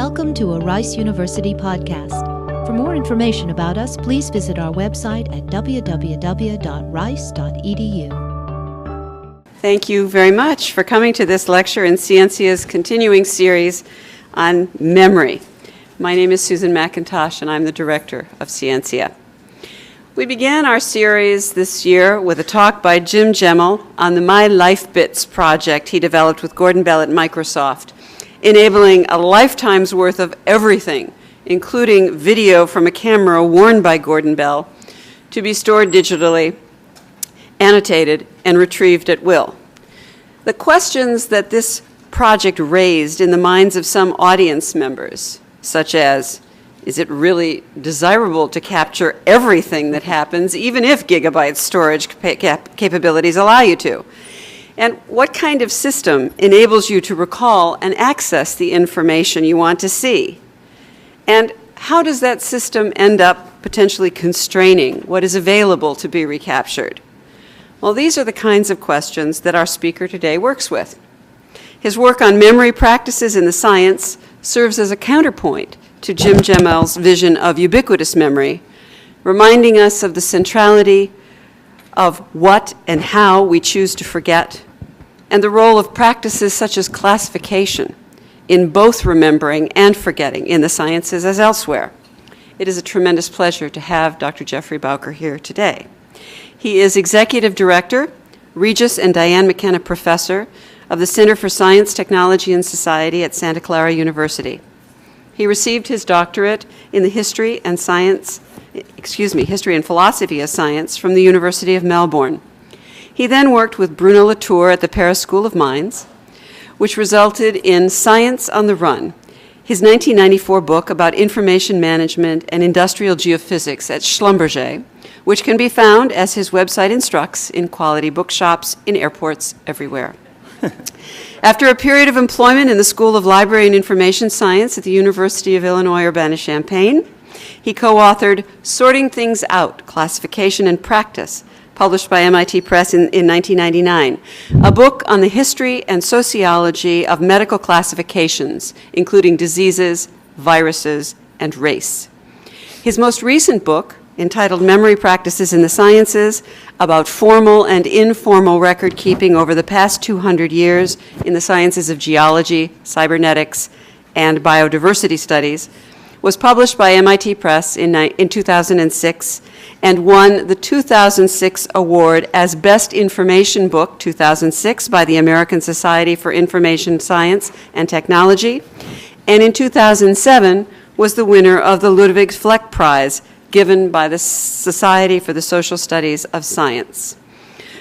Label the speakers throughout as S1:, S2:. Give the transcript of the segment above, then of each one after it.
S1: Welcome to a Rice University podcast. For more information about us, please visit our website at www.rice.edu.
S2: Thank you very much for coming to this lecture in Sciencia's continuing series on memory. My name is Susan McIntosh, and I'm the director of Scientia. We began our series this year with a talk by Jim Gemmell on the My Life Bits project he developed with Gordon Bell at Microsoft, enabling a lifetime's worth of everything, including video from a camera worn by Gordon Bell, to be stored digitally, annotated, and retrieved at will. The questions that this project raised in the minds of some audience members, such as, is it really desirable to capture everything that happens, even if gigabyte storage capabilities allow you to? And what kind of system enables you to recall and access the information you want to see? And how does that system end up potentially constraining what is available to be recaptured? Well, these are the kinds of questions that our speaker today works with. His work on memory practices in the science serves as a counterpoint to Jim Gemmell's vision of ubiquitous memory, reminding us of the centrality of what and how we choose to forget, and the role of practices such as classification in both remembering and forgetting in the sciences as elsewhere. It is a tremendous pleasure to have Dr. Geoffrey Bowker here today. He is Executive Director, Regis and Diane McKenna Professor of the Center for Science, Technology, and Society at Santa Clara University. He received his doctorate in the History and Philosophy of Science from the University of Melbourne. He then worked with Bruno Latour at the Paris School of Mines, which resulted in Science on the Run, his 1994 book about information management and industrial geophysics at Schlumberger, which can be found, as his website instructs, in quality bookshops in airports everywhere. After a period of employment in the School of Library and Information Science at the University of Illinois Urbana-Champaign, he co-authored Sorting Things Out, Classification and Practice, published by MIT Press in 1999, a book on the history and sociology of medical classifications, including diseases, viruses, and race. His most recent book, entitled Memory Practices in the Sciences, about formal and informal record keeping over the past 200 years in the sciences of geology, cybernetics, and biodiversity studies, was published by MIT Press in 2006 and won the 2006 award as Best Information Book 2006 by the American Society for Information Science and Technology, and in 2007 was the winner of the Ludwig Fleck Prize given by the Society for the Social Studies of Science.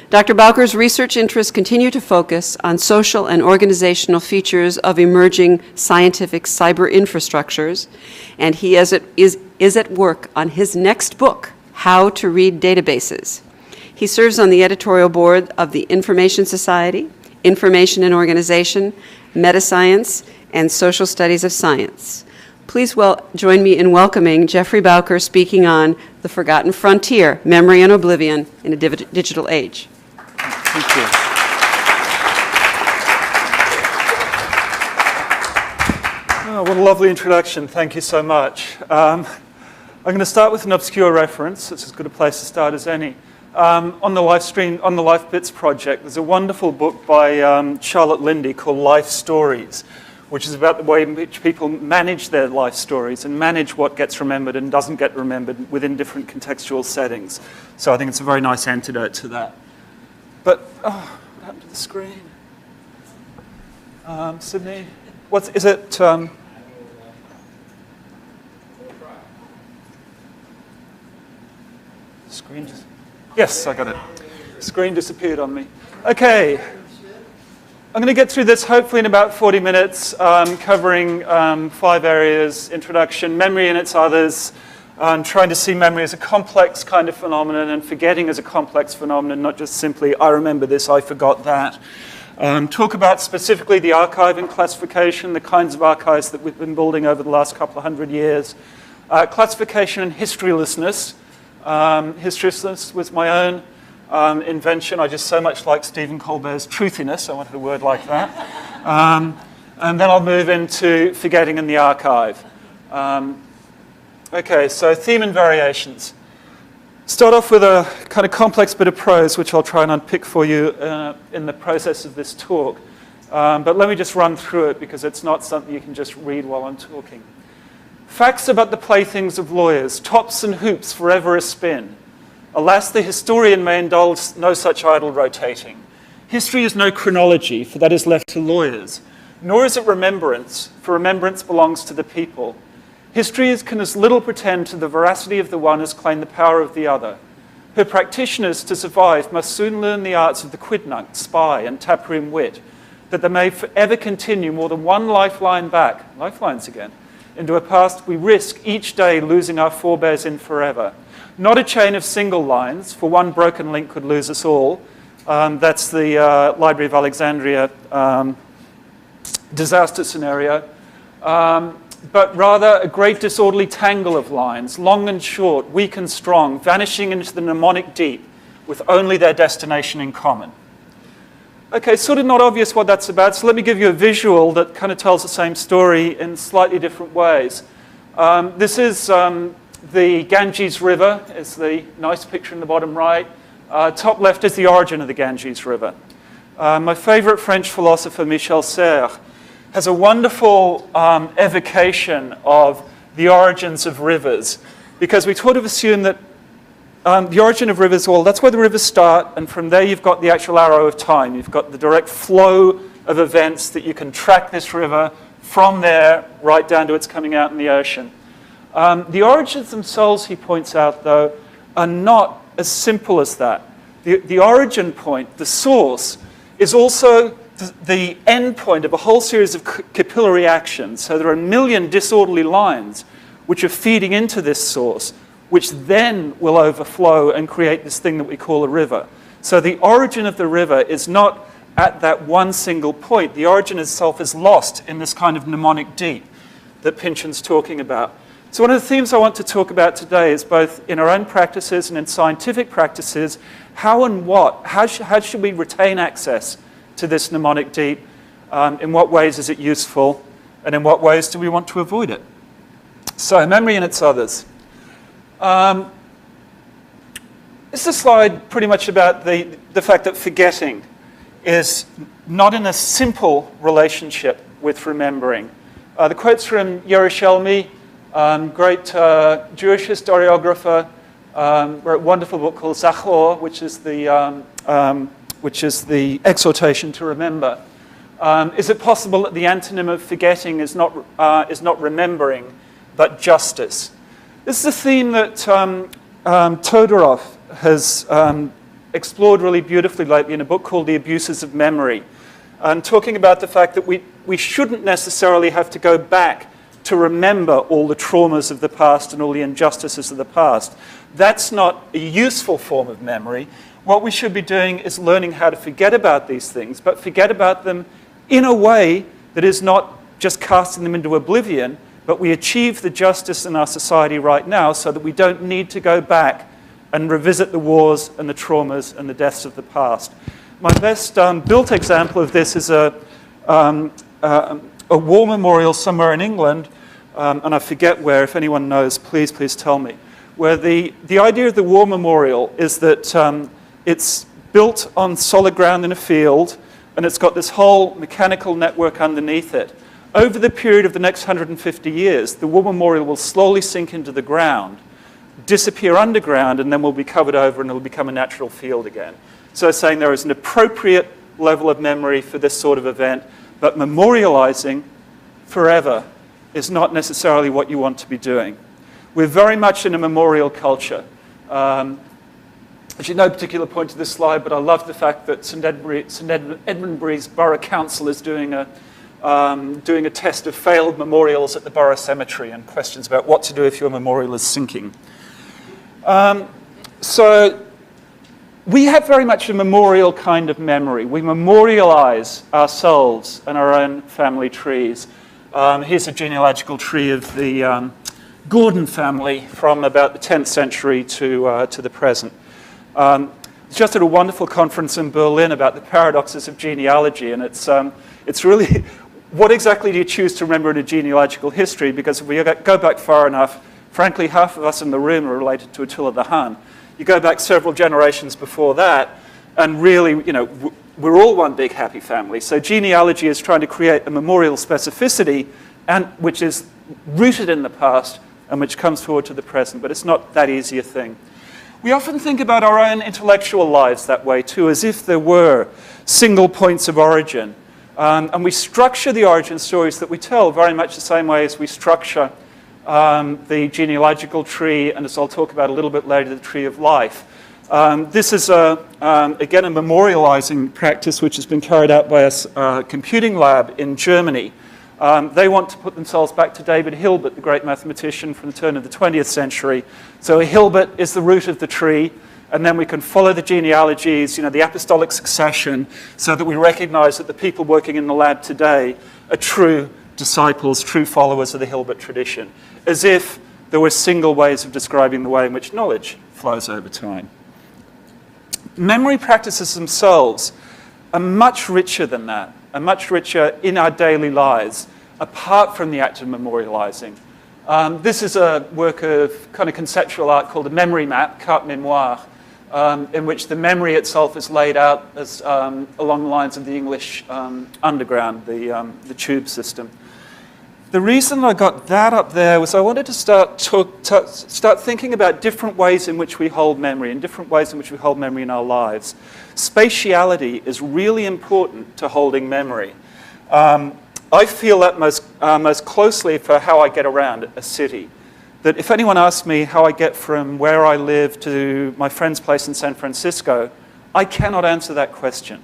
S2: Dr. Bowker's research interests continue to focus on social and organizational features of emerging scientific cyber infrastructures, and he is at work on his next book, How to Read Databases. He serves on the editorial board of the Information Society, Information and Organization, Metascience, and Social Studies of Science. Please join me in welcoming Geoffrey Bowker speaking on The Forgotten Frontier, Memory and Oblivion in a Digital Age.
S3: Thank you. Oh, what a lovely introduction. Thank you so much. I'm going to start with an obscure reference. It's as good a place to start as any. On the Life Bits project, there's a wonderful book by Charlotte Lindy called Life Stories, which is about the way in which people manage their life stories and manage what gets remembered and doesn't get remembered within different contextual settings. So I think it's a very nice antidote to that. But, what happened to the screen? Sydney, is it? Screen just, yes, I got it. Screen disappeared on me. Okay. I'm going to get through this hopefully in about 40 minutes, covering 5 areas: introduction, memory and its others, trying to see memory as a complex kind of phenomenon and forgetting as a complex phenomenon, not just simply, I remember this, I forgot that. Talk about specifically the archive and classification, the kinds of archives that we've been building over the last couple of hundred years. Classification and historylessness. Historylessness was my own invention. I just so much like Stephen Colbert's truthiness. I wanted a word like that. And then I'll move into forgetting in the archive. Okay, so theme and variations. Start off with a kind of complex bit of prose, which I'll try and unpick for you in the process of this talk. But let me just run through it because it's not something you can just read while I'm talking. Facts about the playthings of lawyers, tops and hoops forever a spin. Alas, the historian may indulge no such idle rotating. History is no chronology, for that is left to lawyers. Nor is it remembrance, for remembrance belongs to the people. History can as little pretend to the veracity of the one as claim the power of the other. Her practitioners, to survive, must soon learn the arts of the quidnunc, spy, and taproom wit, that they may forever continue more than one lifeline back, lifelines again, into a past we risk each day losing our forebears in forever. Not a chain of single lines, for one broken link could lose us all. That's the Library of Alexandria disaster scenario. But rather a great disorderly tangle of lines, long and short, weak and strong, vanishing into the mnemonic deep with only their destination in common. Okay, sort of not obvious what that's about, so let me give you a visual that kind of tells the same story in slightly different ways. This is the Ganges River, is the nice picture in the bottom right. Top left is the origin of the Ganges River. My favorite French philosopher, Michel Serres, has a wonderful evocation of the origins of rivers, because we sort of assume that the origin of rivers, well, that's where the rivers start, and from there you've got the actual arrow of time. You've got the direct flow of events that you can track this river from there right down to its coming out in the ocean. The origins themselves, he points out, though, are not as simple as that. The origin point, the source, is also the end point of a whole series of capillary actions. So there are a million disorderly lines which are feeding into this source, which then will overflow and create this thing that we call a river. So the origin of the river is not at that one single point. The origin itself is lost in this kind of mnemonic deep that Pynchon's talking about. So one of the themes I want to talk about today is both in our own practices and in scientific practices, how should we retain access to this mnemonic deep? In what ways is it useful? And in what ways do we want to avoid it? So memory and its others. This is a slide pretty much about the fact that forgetting is not in a simple relationship with remembering. The quote's from Yerushalmi, great Jewish historiographer, wrote a wonderful book called Zachor, which is the exhortation to remember. Is it possible that the antonym of forgetting is not remembering, but justice? This is a theme that Todorov has explored really beautifully lately in a book called The Abuses of Memory, and talking about the fact that we shouldn't necessarily have to go back to remember all the traumas of the past and all the injustices of the past. That's not a useful form of memory. What we should be doing is learning how to forget about these things, but forget about them in a way that is not just casting them into oblivion, but we achieve the justice in our society right now so that we don't need to go back and revisit the wars and the traumas and the deaths of the past. My best built example of this is a war memorial somewhere in England, and I forget where. If anyone knows, please tell me. Where the idea of the war memorial is that it's built on solid ground in a field, and it's got this whole mechanical network underneath it. Over the period of the next 150 years, the war memorial will slowly sink into the ground, disappear underground, and then will be covered over and it will become a natural field again. So saying there is an appropriate level of memory for this sort of event, but memorializing forever is not necessarily what you want to be doing. We're very much in a memorial culture. Actually, no particular point to this slide, but I love the fact that St Edmundbury's Borough Council is doing a test of failed memorials at the Borough Cemetery and questions about what to do if your memorial is sinking. So we have very much a memorial kind of memory. We memorialize ourselves and our own family trees. Here's a genealogical tree of the Gordon family from about the 10th century to the present. Just at a wonderful conference in Berlin about the paradoxes of genealogy, and it's really what exactly do you choose to remember in a genealogical history? Because if we go back far enough, frankly, half of us in the room are related to Attila the Hun. You go back several generations before that, and really, we're all one big happy family. So genealogy is trying to create a memorial specificity, and which is rooted in the past and which comes forward to the present, but it's not that easy a thing. We often think about our own intellectual lives that way too, as if there were single points of origin. And we structure the origin stories that we tell very much the same way as we structure the genealogical tree, and as I'll talk about a little bit later, the tree of life. This is, again, a memorializing practice which has been carried out by a computing lab in Germany. They want to put themselves back to David Hilbert, the great mathematician from the turn of the 20th century. So Hilbert is the root of the tree, and then we can follow the genealogies, the apostolic succession, so that we recognize that the people working in the lab today are true disciples, true followers of the Hilbert tradition, as if there were single ways of describing the way in which knowledge flows over time. Memory practices themselves are much richer than that, are much richer in our daily lives, apart from the act of memorializing. This is a work of kind of conceptual art called a memory map, carte mémoire, in which the memory itself is laid out as along the lines of the English underground, the tube system. The reason I got that up there was I wanted to start thinking about different ways in which we hold memory and different ways in which we hold memory in our lives. Spatiality is really important to holding memory. I feel that most closely for how I get around a city. That if anyone asks me how I get from where I live to my friend's place in San Francisco, I cannot answer that question.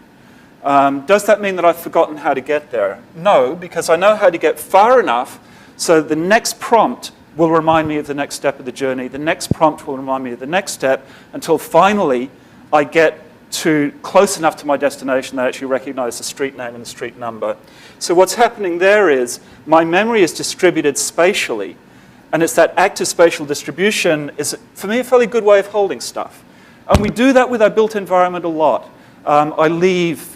S3: Does that mean that I've forgotten how to get there? No, because I know how to get far enough so the next prompt will remind me of the next step of the journey. The next prompt will remind me of the next step until finally I get to close enough to my destination that I actually recognize the street name and the street number. So what's happening there is my memory is distributed spatially, and it's that active spatial distribution is, for me, a fairly good way of holding stuff. And we do that with our built environment a lot. I leave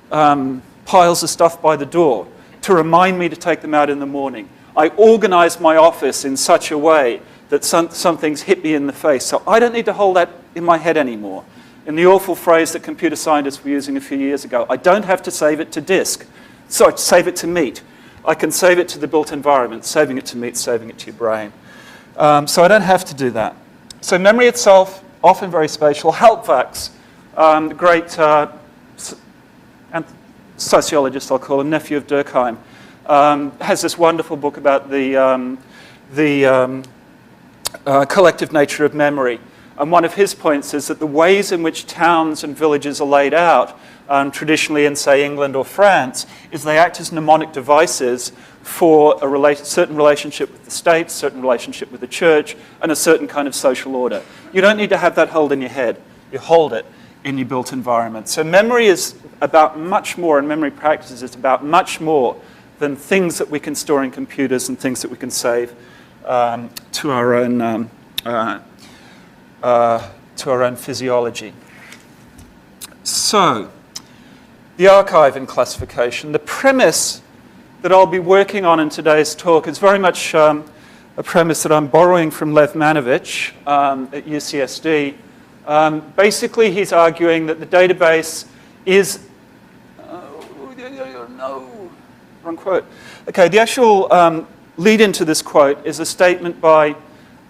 S3: piles of stuff by the door to remind me to take them out in the morning. I organize my office in such a way that some things hit me in the face. So I don't need to hold that in my head anymore. In the awful phrase that computer scientists were using a few years ago, I don't have to save it to disk. So save it to meat. I can save it to the built environment, saving it to meat, saving it to your brain. So I don't have to do that. So memory itself, often very spatial. Halbwachs, great and sociologist, I'll call him, nephew of Durkheim, has this wonderful book about the collective nature of memory. And one of his points is that the ways in which towns and villages are laid out, traditionally in, say, England or France, is they act as mnemonic devices for a certain relationship with the state, certain relationship with the church, and a certain kind of social order. You don't need to have that held in your head. You hold it in your built environment. So memory is about much more, and memory practices is about much more than things that we can store in computers and things that we can save to our own physiology. So, the archive and classification. The premise that I'll be working on in today's talk is very much a premise that I'm borrowing from Lev Manovich at UCSD. Basically, he's arguing that the database is... no, wrong quote. Okay, the actual lead into this quote is a statement by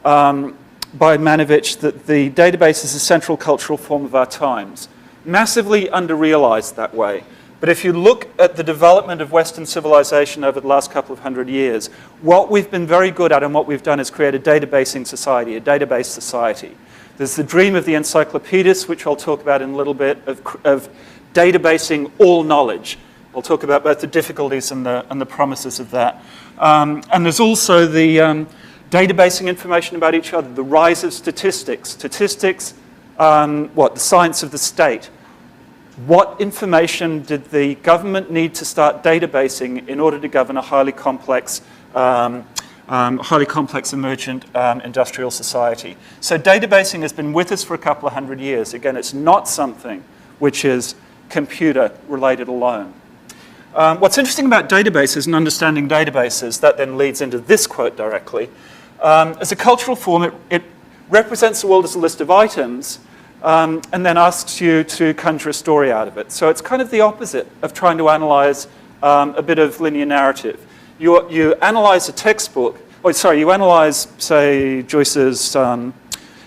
S3: Manovich that the database is a central cultural form of our times. Massively under-realized that way. But if you look at the development of Western civilization over the last couple of hundred years, what we've been very good at and what we've done is create a databasing society, a database society. There's the dream of the encyclopedist, which I'll talk about in a little bit, of databasing all knowledge. I'll talk about both the difficulties and the promises of that. And there's also the databasing information about each other, the rise of statistics. Statistics, the science of the state. What information did the government need to start databasing in order to govern a highly complex emergent industrial society? So databasing has been with us for a couple of hundred years. Again, it's not something which is computer-related alone. What's interesting about databases and understanding databases, that then leads into this quote directly. As a cultural form, it represents the world as a list of items and then asks you to conjure a story out of it. So it's kind of the opposite of trying to analyze a bit of linear narrative. You analyze a textbook, you analyze, say, Joyce's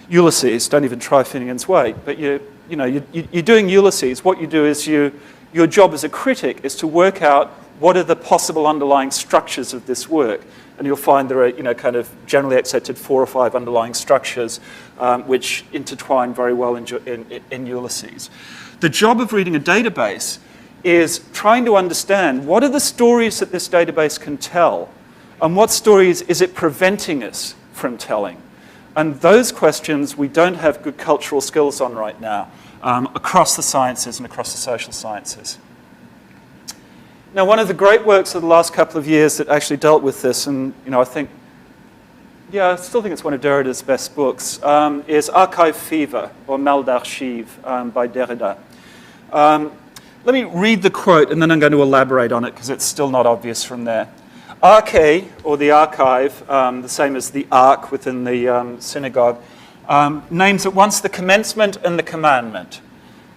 S3: Ulysses, don't even try Finnegan's Wake, but you're doing Ulysses. What you do is your job as a critic is to work out what are the possible underlying structures of this work. And you'll find there are, kind of generally accepted 4 or 5 underlying structures which intertwine very well in Ulysses. The job of reading a database is trying to understand what are the stories that this database can tell, and what stories is it preventing us from telling. And those questions we don't have good cultural skills on right now across the sciences and across the social sciences. Now, one of the great works of the last couple of years that actually dealt with this, and I still think it's one of Derrida's best books, is Archive Fever, or Mal d'Archives, by Derrida. Let me read the quote, and then I'm going to elaborate on it, because it's still not obvious from there. Arche, or the archive, the same as the ark within the synagogue, names at once the commencement and the commandment.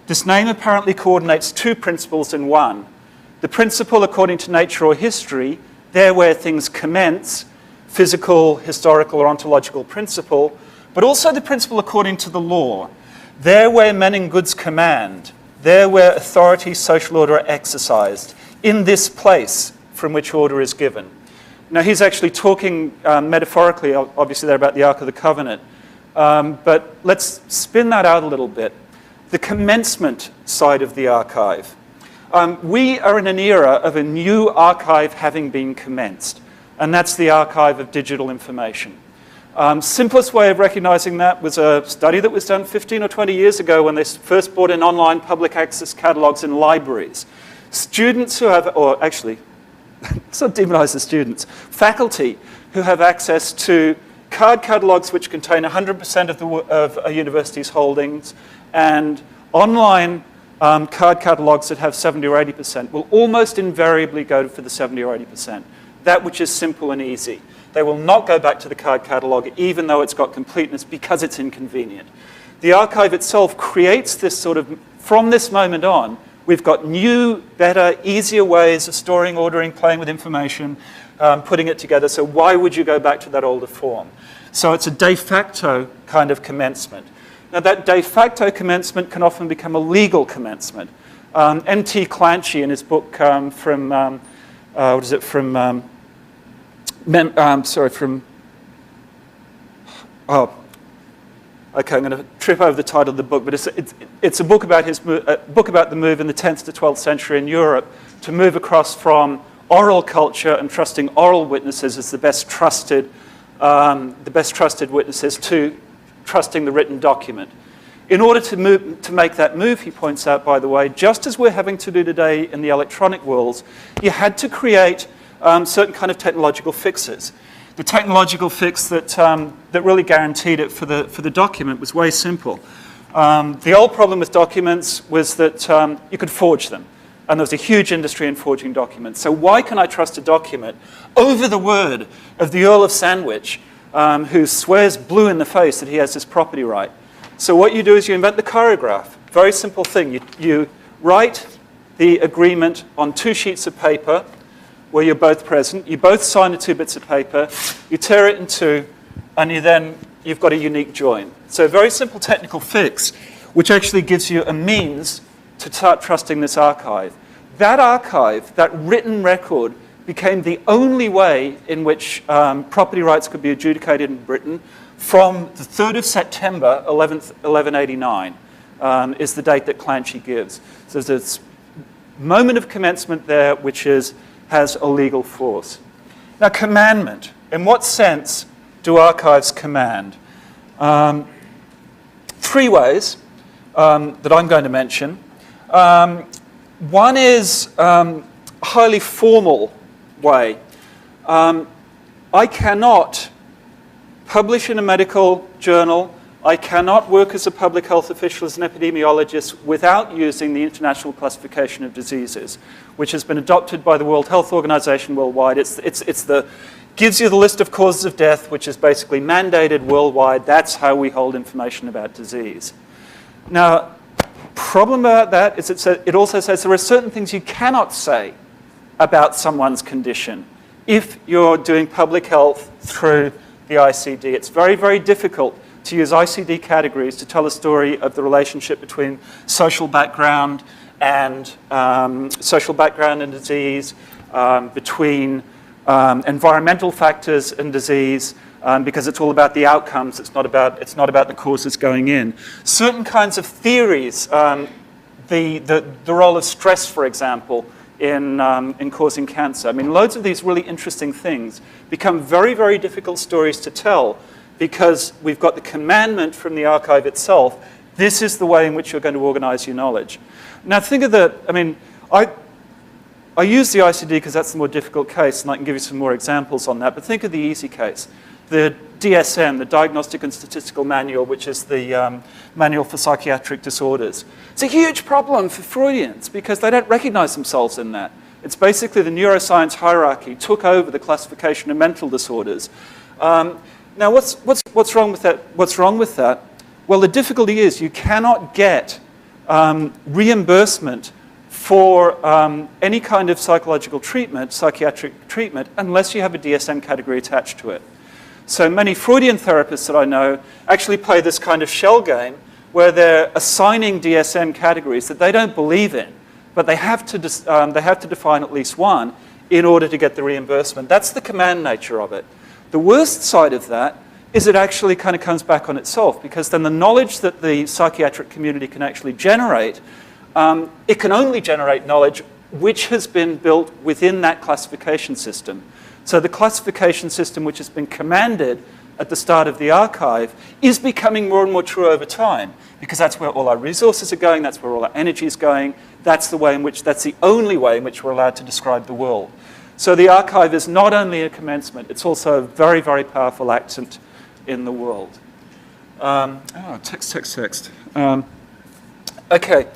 S3: This name apparently coordinates 2 principles in one. The principle according to nature or history, there where things commence, physical, historical, or ontological principle, but also the principle according to the law, there where men and goods command, there where authority, social order are exercised, in this place from which order is given. Now, he's actually talking metaphorically, obviously, there about the Ark of the Covenant, but let's spin that out a little bit. The commencement side of the archive. We are in an era of a new archive having been commenced, and that's the archive of digital information. Simplest way of recognizing that was a study that was done 15 or 20 years ago when they first brought in online public access catalogs in libraries. Students who have, or actually, let's not demonize the students, faculty who have access to card catalogs which contain 100% of a university's holdings and online card catalogs that have 70 or 80% will almost invariably go for the 70 or 80%. That which is simple and easy. They will not go back to the card catalogue even though it's got completeness because it's inconvenient. The archive itself creates this sort of, from this moment on, we've got new, better, easier ways of storing, ordering, playing with information, putting it together. So why would you go back to that older form? So it's a de facto kind of commencement. Now, that de facto commencement can often become a legal commencement. N.T. Clancy, in his book I'm going to trip over the title of the book, but it's a book about the move in the 10th to 12th century in Europe to move across from oral culture and trusting oral witnesses as the best trusted witnesses to trusting the written document. In order to make that move, he points out, by the way, just as we're having to do today in the electronic worlds, you had to create certain kind of technological fixes. The technological fix that really guaranteed it for the document was way simple. The old problem with documents was that you could forge them. And there was a huge industry in forging documents. So why can I trust a document over the word of the Earl of Sandwich, who swears blue in the face that he has this property right? So what you do is you invent the chirograph. Very simple thing. You write the agreement on 2 sheets of paper where you're both present. You both sign the 2 bits of paper. You tear it in 2, and you've got a unique join. So a very simple technical fix, which actually gives you a means to start trusting this archive. That archive, that written record, became the only way in which property rights could be adjudicated in Britain from the 3rd of September, 1189, is the date that Clancy gives. So there's this moment of commencement there which has a legal force. Now, commandment. In what sense do archives command? 3 ways that I'm going to mention. One is a highly formal way. I cannot publish in a medical journal, I cannot work as a public health official, as an epidemiologist, without using the International Classification of Diseases, which has been adopted by the World Health Organization worldwide. Gives you the list of causes of death, which is basically mandated worldwide. That's how we hold information about disease. Now, problem about that is it also says there are certain things you cannot say about someone's condition if you're doing public health through the ICD. It's very, very difficult to use ICD categories to tell a story of the relationship between social background and disease, between environmental factors and disease, because it's all about the outcomes. It's not about the causes going in. Certain kinds of theories, the role of stress, for example, in causing cancer. I mean, loads of these really interesting things become very, very difficult stories to tell because we've got the commandment from the archive itself. This is the way in which you're going to organize your knowledge. Now, think of I use the ICD because that's the more difficult case, and I can give you some more examples on that, but think of the easy case. The DSM, the Diagnostic and Statistical Manual, which is the manual for psychiatric disorders. It's a huge problem for Freudians because they don't recognize themselves in that. It's basically the neuroscience hierarchy took over the classification of mental disorders. Now, what's wrong with that? What's wrong with that? Well, the difficulty is you cannot get reimbursement for any kind of psychological treatment, psychiatric treatment, unless you have a DSM category attached to it. So many Freudian therapists that I know actually play this kind of shell game where they're assigning DSM categories that they don't believe in, but they have to define at least one in order to get the reimbursement. That's the command nature of it. The worst side of that is it actually kind of comes back on itself, because then the knowledge that the psychiatric community can actually generate, it can only generate knowledge which has been built within that classification system. So the classification system which has been commanded at the start of the archive is becoming more and more true over time, because that's where all our resources are going, that's where all our energy is going, that's the only way in which we're allowed to describe the world. So the archive is not only a commencement, it's also a very, very powerful accent in the world. Text. Okay.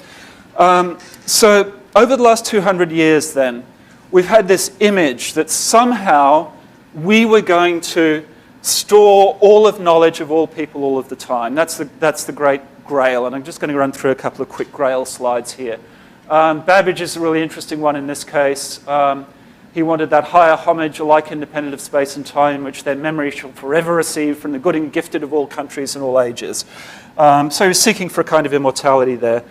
S3: So over the last 200 years then, we've had this image that somehow we were going to store all of knowledge of all people all of the time. That's the great Grail, and I'm just going to run through a couple of quick Grail slides here. Babbage is a really interesting one in this case. He wanted that higher homage, alike independent of space and time, which their memory shall forever receive from the good and gifted of all countries and all ages. So he was seeking for a kind of immortality there,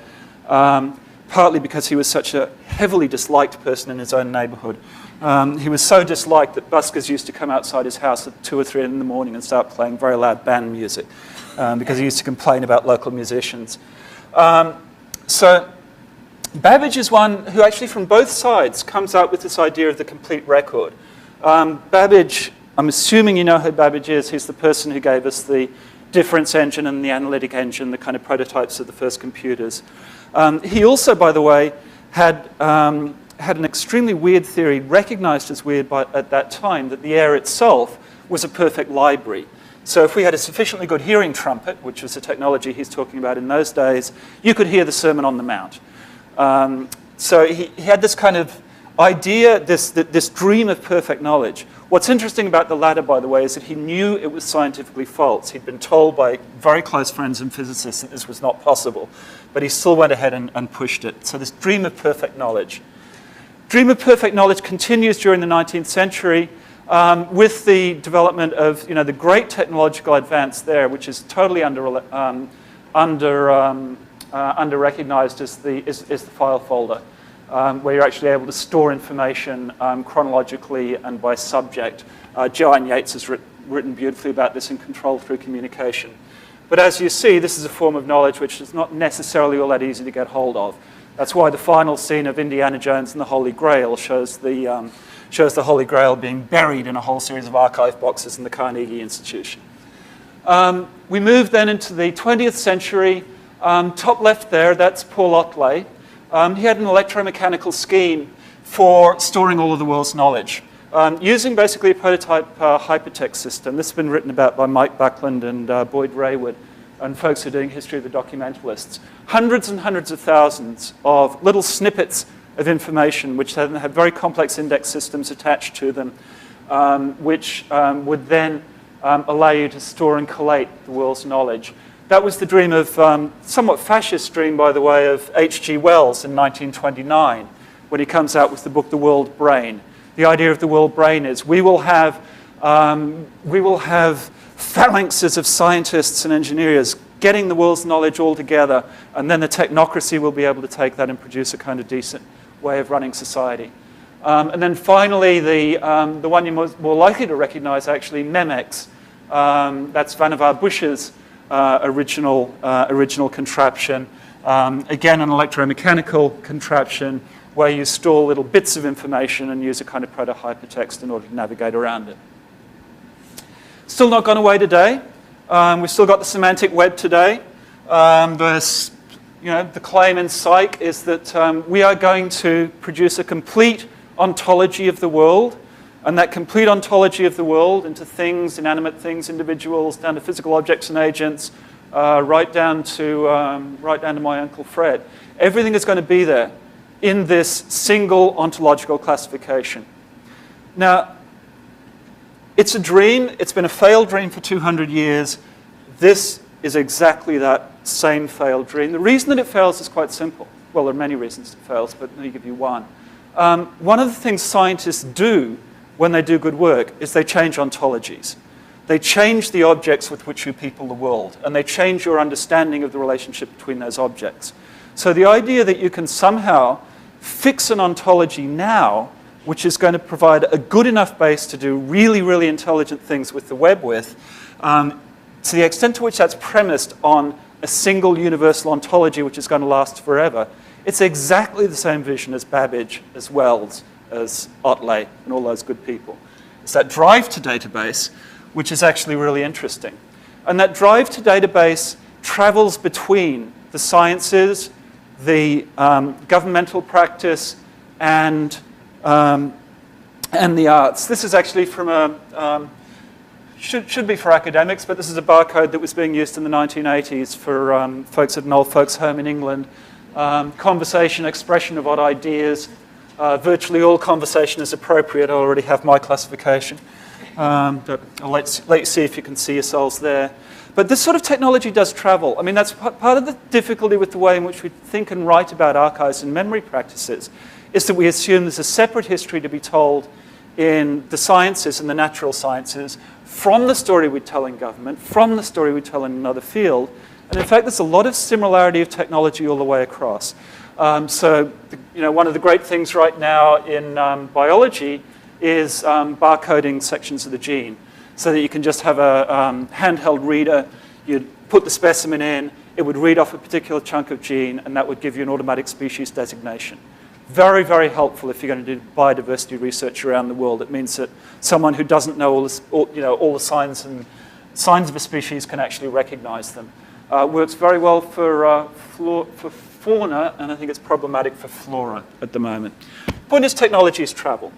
S3: partly because he was such a heavily disliked person in his own neighborhood. He was so disliked that buskers used to come outside his house at 2 or 3 in the morning and start playing very loud band music because he used to complain about local musicians. So Babbage is one who actually from both sides comes out with this idea of the complete record. Babbage, I'm assuming you know who Babbage is. He's the person who gave us the difference engine and the analytic engine, the kind of prototypes of the first computers. He also, by the way, had an extremely weird theory, recognized as weird at that time, that the air itself was a perfect library. So if we had a sufficiently good hearing trumpet, which was the technology he's talking about in those days, you could hear the Sermon on the Mount. So he had this kind of idea, this dream of perfect knowledge. What's interesting about the latter, by the way, is that he knew it was scientifically false. He'd been told by very close friends and physicists that this was not possible, but he still went ahead and pushed it. So this dream of perfect knowledge. Dream of perfect knowledge continues during the 19th century with the development of the great technological advance there, which is totally under-recognized as the file folder, where you're actually able to store information chronologically and by subject. Joanne Yates has written beautifully about this in Control Through Communication. But as you see, this is a form of knowledge which is not necessarily all that easy to get hold of. That's why the final scene of Indiana Jones and the Holy Grail shows the Holy Grail being buried in a whole series of archive boxes in the Carnegie Institution. We move then into the 20th century. Top left there, that's Paul Otway. He had an electromechanical scheme for storing all of the world's knowledge, using basically a prototype hypertext system. This has been written about by Mike Buckland and Boyd Raywood. and folks who are doing history of the documentalists. Hundreds and hundreds of thousands of little snippets of information which then have very complex index systems attached to them, which would then allow you to store and collate the world's knowledge. That was the dream of, somewhat fascist dream, by the way, of H.G. Wells in 1929, when he comes out with the book The World Brain. The idea of the world brain is we will have phalanxes of scientists and engineers getting the world's knowledge all together, and then the technocracy will be able to take that and produce a kind of decent way of running society. And then finally, the one you're more likely to recognize, actually, Memex. That's Vannevar Bush's original contraption. Again, an electromechanical contraption where you store little bits of information and use a kind of proto-hypertext in order to navigate around it. Still not gone away today. We've still got the semantic web today. The claim in Psych is that we are going to produce a complete ontology of the world, and that complete ontology of the world into things, inanimate things, individuals, down to physical objects and agents, right down to my Uncle Fred. Everything is going to be there in this single ontological classification. Now, it's a dream. It's been a failed dream for 200 years. This is exactly that same failed dream. The reason that it fails is quite simple. Well, there are many reasons it fails, but let me give you one. One of the things scientists do when they do good work is they change ontologies. They change the objects with which you people the world, and they change your understanding of the relationship between those objects. So the idea that you can somehow fix an ontology now, which is going to provide a good enough base to do really, really intelligent things with the web with, to the extent to which that's premised on a single universal ontology which is going to last forever, it's exactly the same vision as Babbage, as Wells, as Ottley, and all those good people. It's that drive to database which is actually really interesting. And that drive to database travels between the sciences, the governmental practice, and the arts. This is actually from a, should be for academics, but this is a barcode that was being used in the 1980s for folks at an old folks' home in England. Conversation, expression of odd ideas. Virtually all conversation is appropriate. I already have my classification. But I'll let you see if you can see yourselves there. But this sort of technology does travel. I mean, that's part of the difficulty with the way in which we think and write about archives and memory practices, is that we assume there's a separate history to be told in the sciences and the natural sciences from the story we tell in government, from the story we tell in another field. And in fact, there's a lot of similarity of technology all the way across. One of the great things right now in biology is barcoding sections of the gene, so that you can just have a handheld reader. You'd put the specimen in, it would read off a particular chunk of gene, and that would give you an automatic species designation. Very, very helpful if you're going to do biodiversity research around the world. It means that someone who doesn't know all the signs of a species can actually recognize them. Works very well for fauna, and I think it's problematic for flora at the moment. Point is, technologies travel,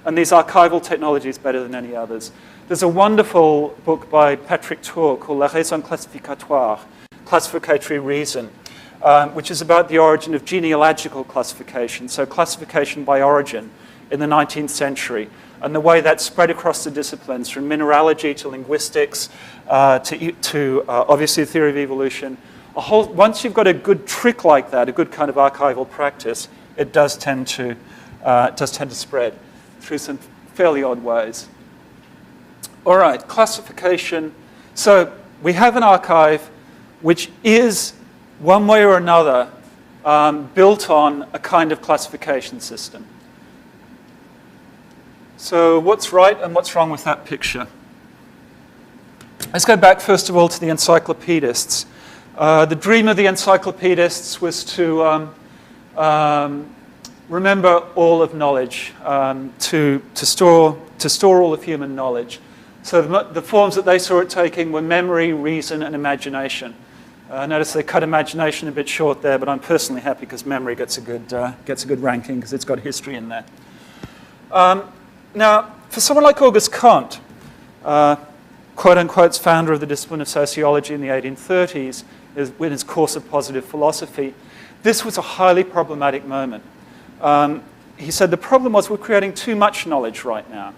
S3: and these archival technologies better than any others. There's a wonderful book by Patrick Tour called La Raison Classificatoire, Classificatory Reason, which is about the origin of genealogical classification, so classification by origin in the 19th century, and the way that spread across the disciplines, from mineralogy to linguistics to obviously the theory of evolution. Once you've got a good trick like that, a good kind of archival practice, it does tend to spread through some fairly odd ways. All right, classification. So we have an archive which is, one way or another, built on a kind of classification system. So what's right and what's wrong with that picture? Let's go back, first of all, to the encyclopedists. The dream of the encyclopedists was to remember all of knowledge, to store all of human knowledge. So the forms that they saw it taking were memory, reason, and imagination. Notice they cut imagination a bit short there, but I'm personally happy because memory gets a good ranking because it's got history in there. Now, for someone like Auguste Comte, quote-unquote founder of the discipline of sociology in the 1830s, with his course of positive philosophy. This was a highly problematic moment. He said the problem was we're creating too much knowledge right now.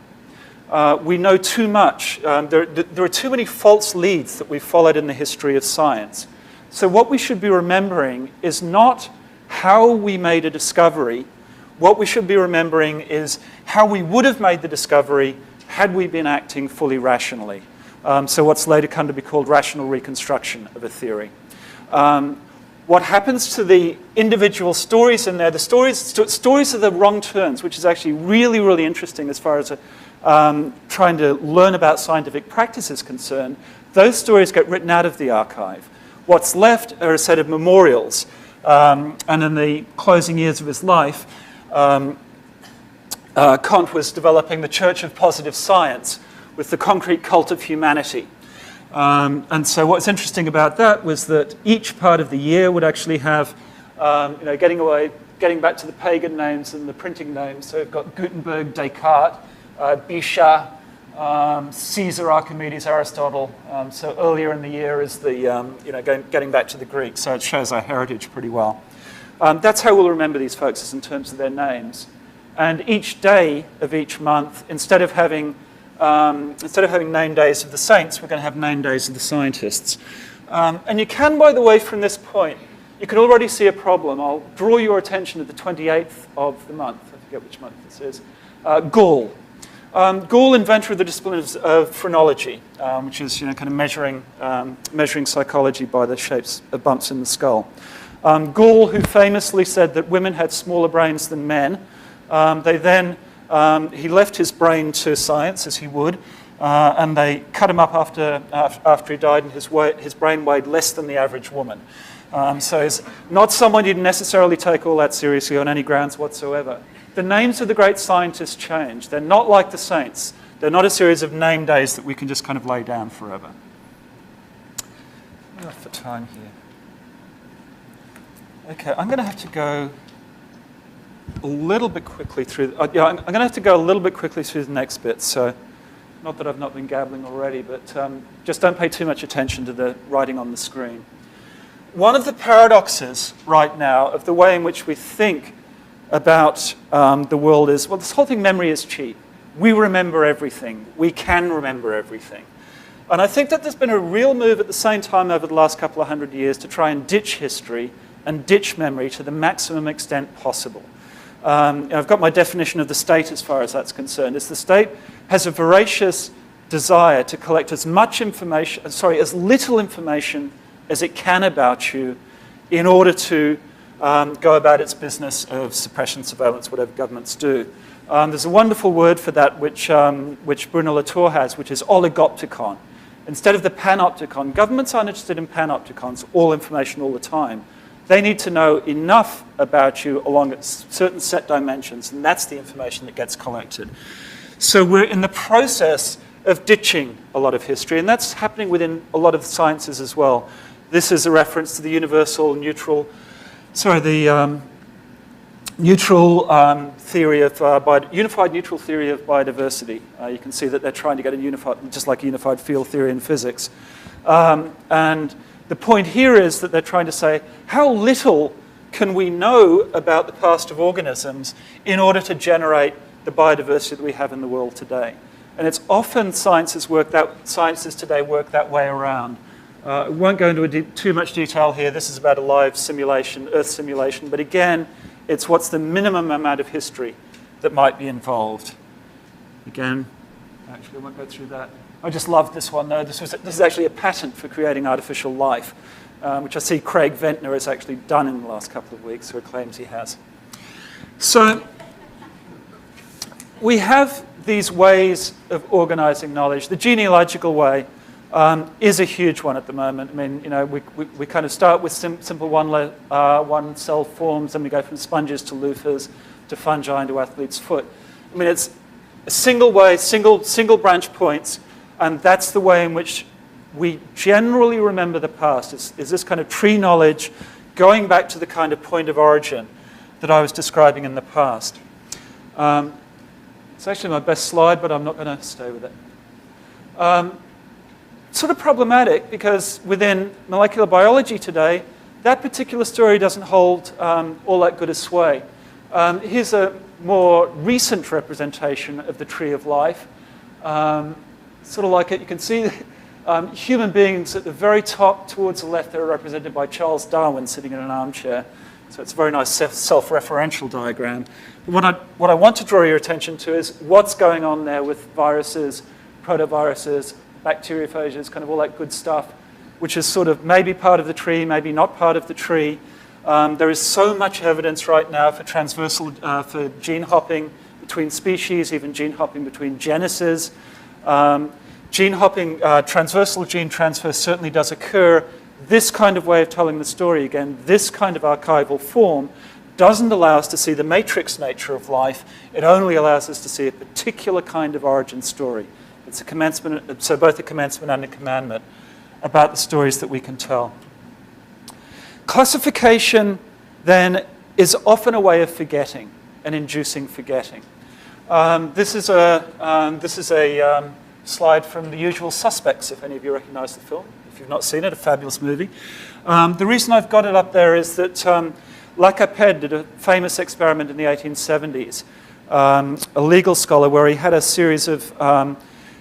S3: We know too much. There are too many false leads that we've followed in the history of science. So what we should be remembering is not how we made a discovery. What we should be remembering is how we would have made the discovery had we been acting fully rationally. So what's later come to be called rational reconstruction of a theory. What happens to the individual stories in there, the stories of the wrong turns, which is actually really, really interesting as far as trying to learn about scientific practice is concerned, those stories get written out of the archive. What's left are a set of memorials. And in the closing years of his life, Kant was developing the Church of Positive Science with the concrete cult of humanity. And so what's interesting about that was that each part of the year would actually have, getting back to the pagan names and the printing names. So we've got Gutenberg, Descartes, Bichat, Caesar, Archimedes, Aristotle. So earlier in the year is the, getting back to the Greek. So it shows our heritage pretty well. That's how we'll remember these folks, is in terms of their names. And each day of each month, instead of having name days of the saints, we're going to have name days of the scientists. And you can, by the way, from this point, you can already see a problem. I'll draw your attention to the 28th of the month. I forget which month this is. Gall. Gall, inventor of the discipline of phrenology, which is kind of measuring psychology by the shapes of bumps in the skull. Gall, who famously said that women had smaller brains than men, he left his brain to science, as he would, and they cut him up after he died, and his brain weighed less than the average woman. So he's not someone you'd necessarily take all that seriously on any grounds whatsoever. The names of the great scientists change. They're not like the saints. They're not a series of name days that we can just kind of lay down forever. Enough for time here. Okay, I'm going to have to go a little bit quickly through. I'm going to have to go a little bit quickly through the next bit. So, not that I've not been gabbling already, but just don't pay too much attention to the writing on the screen. One of the paradoxes right now of the way in which we think about the world is, well, this whole thing, memory is cheap. We remember everything. We can remember everything. And I think that there's been a real move at the same time over the last couple of hundred years to try and ditch history and ditch memory to the maximum extent possible. I've got my definition of the state as far as that's concerned. It's the state has a voracious desire to collect as little information as it can about you in order to go about its business of suppression, surveillance, whatever governments do. There's a wonderful word for that which Bruno Latour has, which is oligopticon. Instead of the panopticon, governments aren't interested in panopticons, all information all the time. They need to know enough about you along certain set dimensions, and that's the information that gets collected. So we're in the process of ditching a lot of history, and that's happening within a lot of the sciences as well. This is a reference to the unified neutral theory of biodiversity. You can see that they're trying to get a unified field theory in physics. And the point here is that they're trying to say, how little can we know about the past of organisms in order to generate the biodiversity that we have in the world today? And it's often sciences today work that way around. I won't go into too much detail here. This is about a live simulation, Earth simulation. But again, it's what's the minimum amount of history that might be involved. Again, actually, I won't go through that. I just love this one, though. This is actually a patent for creating artificial life, which I see Craig Ventnor has actually done in the last couple of weeks, or claims he has. So we have these ways of organizing knowledge. The genealogical way is a huge one at the moment. I mean, we kind of start with simple one-cell forms, and we go from sponges to loofahs to fungi to athlete's foot. I mean, it's a single way, single branch points, and that's the way in which we generally remember the past, is this kind of tree knowledge going back to the kind of point of origin that I was describing in the past. It's actually my best slide, but I'm not going to stay with it. sort of problematic because within molecular biology today, that particular story doesn't hold all that good a sway. Here's a more recent representation of the tree of life. Sort of like it, you can see human beings at the very top towards the left, they're represented by Charles Darwin sitting in an armchair. So it's a very nice self-referential diagram. But what I want to draw your attention to is what's going on there with viruses, protoviruses, bacteriophages, kind of all that good stuff, which is sort of maybe part of the tree, maybe not part of the tree. There is so much evidence right now for for gene hopping between species, even gene hopping between genuses. Gene hopping, transversal gene transfer certainly does occur. This kind of way of telling the story, again, this kind of archival form, doesn't allow us to see the matrix nature of life. It only allows us to see a particular kind of origin story. It's a commencement, so both a commencement and a commandment about the stories that we can tell. Classification, then, is often a way of forgetting and inducing forgetting. This is a slide from The Usual Suspects, if any of you recognize the film. If you've not seen it, a fabulous movie. The reason I've got it up there is that Lacapede did a famous experiment in the 1870s, a legal scholar, where he had a series of,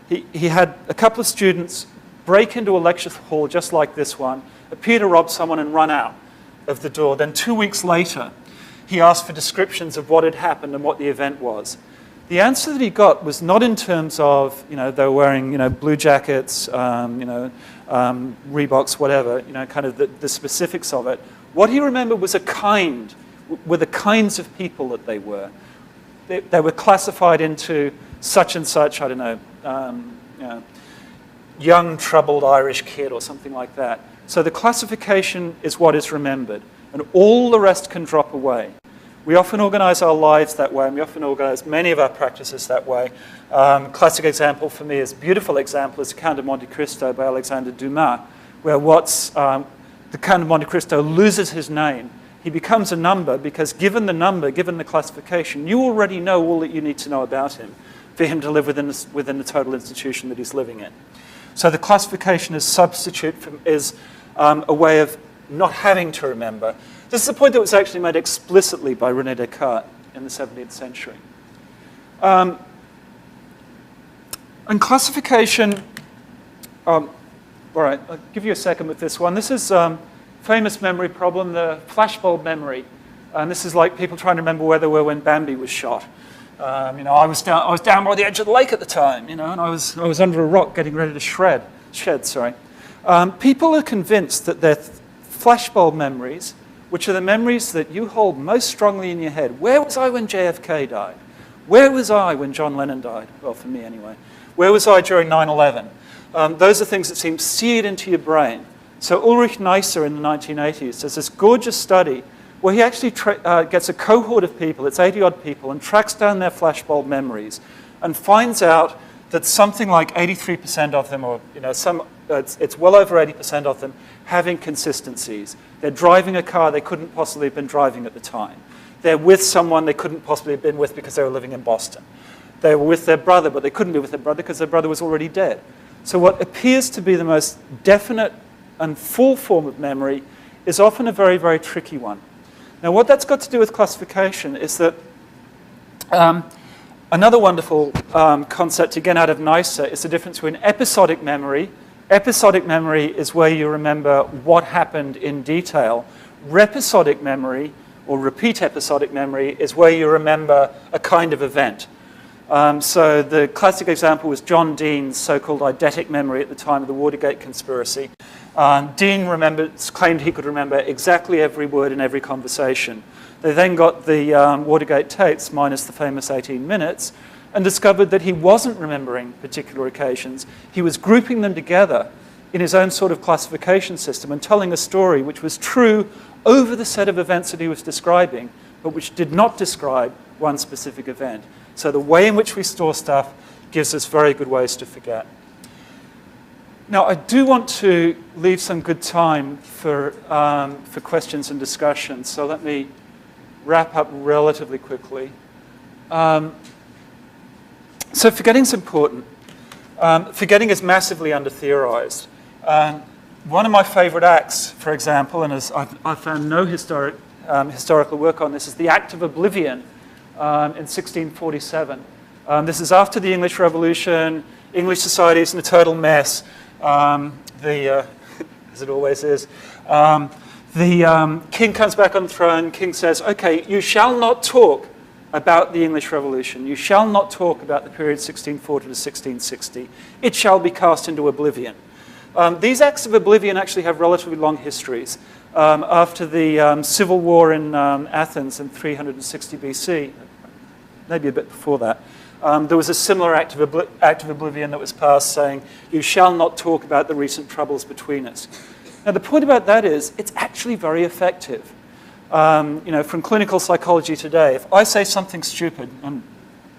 S3: he had a couple of students break into a lecture hall just like this one, appear to rob someone and run out of the door. Then 2 weeks later, he asked for descriptions of what had happened and what the event was. The answer that he got was not in terms of, they were wearing, blue jackets, Reeboks, whatever, kind of the specifics of it. What he remembered was were the kinds of people that they were. They were classified into such and such, I don't know, young, troubled Irish kid or something like that. So the classification is what is remembered, and all the rest can drop away. We often organize our lives that way, and we often organize many of our practices that way. Classic example for me, is beautiful example, is The Count of Monte Cristo by Alexander Dumas, where the Count of Monte Cristo loses his name. He becomes a number because given the number, given the classification, you already know all that you need to know about him for him to live within the total institution that he's living in. So the classification is a way of not having to remember. This is a point that was actually made explicitly by René Descartes in the 17th century. And classification, all right, I'll give you a second with this one. This is famous memory problem, the Flashbulb Memory. And this is like people trying to remember where they were when Bambi was shot. I was down by the edge of the lake at the time, and I was under a rock getting ready to shed. People are convinced that their flashbulb memories, which are the memories that you hold most strongly in your head. Where was I when JFK died? Where was I when John Lennon died? Well, for me anyway. Where was I during 9/11? Those are things that seem seared into your brain. So Ulrich Neisser in the 1980s does this gorgeous study where he actually gets a cohort of people, it's 80-odd people, and tracks down their flashbulb memories and finds out that something like 83% of them, or it's well over 80% of them, have inconsistencies. They're driving a car they couldn't possibly have been driving at the time. They're with someone they couldn't possibly have been with because they were living in Boston. They were with their brother, but they couldn't be with their brother because their brother was already dead. So what appears to be the most definite and full form of memory is often a very, very tricky one. Now, what that's got to do with classification is that another wonderful concept, again out of Neisser, is the difference between episodic memory. Episodic memory is where you remember what happened in detail. Repisodic memory, or repeat episodic memory, is where you remember a kind of event. So the classic example was John Dean's so-called eidetic memory at the time of the Watergate conspiracy. Dean claimed he could remember exactly every word in every conversation. They then got the Watergate tapes, minus the famous 18 minutes, and discovered that he wasn't remembering particular occasions. He was grouping them together in his own sort of classification system and telling a story which was true over the set of events that he was describing, but which did not describe one specific event. So the way in which we store stuff gives us very good ways to forget. Now, I do want to leave some good time for questions and discussion, so let me wrap up relatively quickly. So forgetting's important. Forgetting is massively under-theorized. One of my favorite acts, for example, and as I've found no historical work on this, is the Act of Oblivion in 1647. This is after the English Revolution. English society is in a total mess, as it always is. The king comes back on the throne. King says, okay, you shall not talk about the English Revolution. You shall not talk about the period 1640 to 1660. It shall be cast into oblivion. These acts of oblivion actually have relatively long histories. After the civil war in Athens in 360 BC, maybe a bit before that, there was a similar act of oblivion that was passed saying, you shall not talk about the recent troubles between us. Now, the point about that is it's actually very effective. From clinical psychology today, if I say something stupid, and